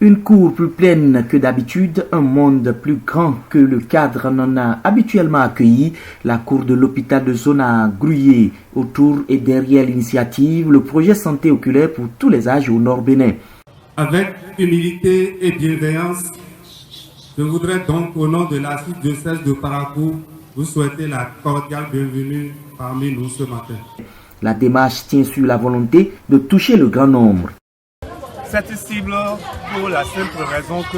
Une cour plus pleine que d'habitude, un monde plus grand que le cadre n'en a habituellement accueilli. La cour de l'hôpital de zone a grouillé autour et derrière l'initiative, le projet santé oculaire pour tous les âges au Nord Bénin. Avec humilité et bienveillance, je voudrais donc au nom de l'archidiocèse de Parakou vous souhaiter la cordiale bienvenue parmi nous ce matin. La démarche tient sur la volonté de toucher le grand nombre. Cette cible, pour la simple raison que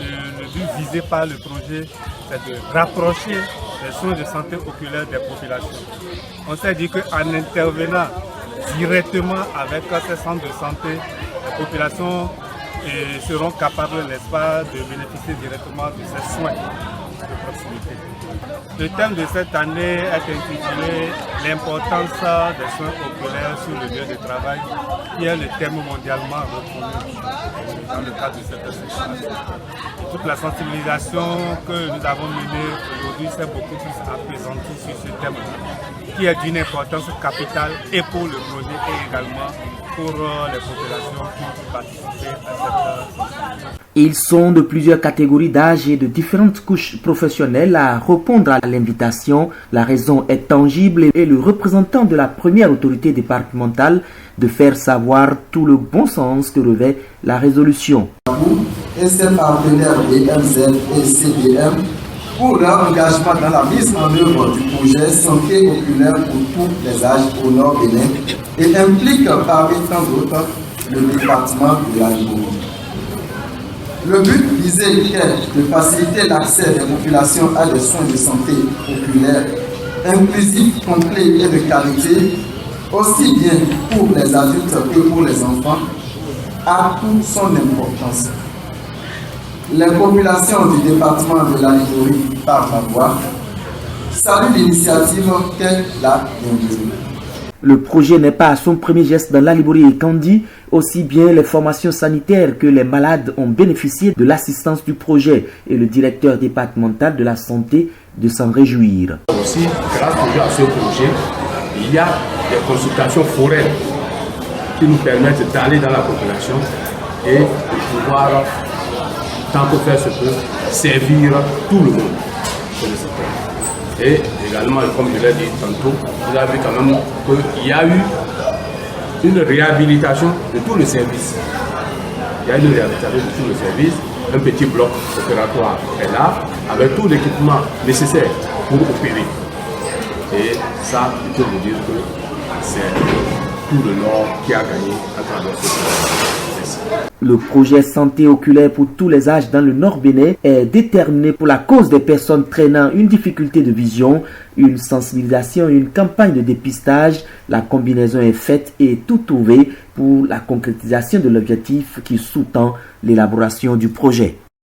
le but visé par le projet, c'est de rapprocher les soins de santé oculaire des populations. On s'est dit qu'en intervenant directement avec ces centres de santé, les populations seront capables, n'est-ce pas, de bénéficier directement de ces soins de proximité. Le thème de cette année est intitulé « L'importance des soins oculaires sur le lieu de travail », qui est le thème mondialement reconnu dans le cadre de cette association. Toute la sensibilisation que nous avons menée aujourd'hui s'est beaucoup plus apaisantie sur ce thème-là, qui est d'une importance capitale et pour le projet et également pour les populations qui participent à cette sensibilisation. Ils sont de plusieurs catégories d'âge et de différentes couches professionnelles à répondre à l'invitation. La raison est tangible et le représentant de la première autorité départementale de faire savoir tout le bon sens que revêt la résolution. Et ses partenaires BMZ et CDM pour leur engagement dans la mise en œuvre du projet santé oculaire pour tous les âges au Nord Bénin et implique parmi tant d'autres le département de la Limoux. Le but visé est de faciliter l'accès des populations à des soins de santé oculaires inclusifs, complets et de qualité, aussi bien pour les adultes que pour les enfants, a toute son importance. Les populations du département de la Limoux, par ma voix, saluent l'initiative qu'elle a bienvenue. Le projet n'est pas à son premier geste dans la Liborie et Kandi. Aussi bien les formations sanitaires que les malades ont bénéficié de l'assistance du projet et le directeur départemental de la santé de s'en réjouir. Aussi, grâce à ce projet, il y a des consultations foraines qui nous permettent d'aller dans la population et de pouvoir, tant que faire se peut, servir tout le monde. Et également, comme je l'ai dit tantôt, vous avez vu quand même qu'il y a eu une réhabilitation de tout le service. Il y a eu une réhabilitation de tout le service. Un petit bloc opératoire est là, avec tout l'équipement nécessaire pour opérer. Et ça, je peux vous dire que c'est tout le Nord qui a gagné à travers ce projet. Le projet santé oculaire pour tous les âges dans le Nord Bénin est déterminé pour la cause des personnes traînant une difficulté de vision, une sensibilisation et une campagne de dépistage. La combinaison est faite et tout trouvé pour la concrétisation de l'objectif qui sous-tend l'élaboration du projet.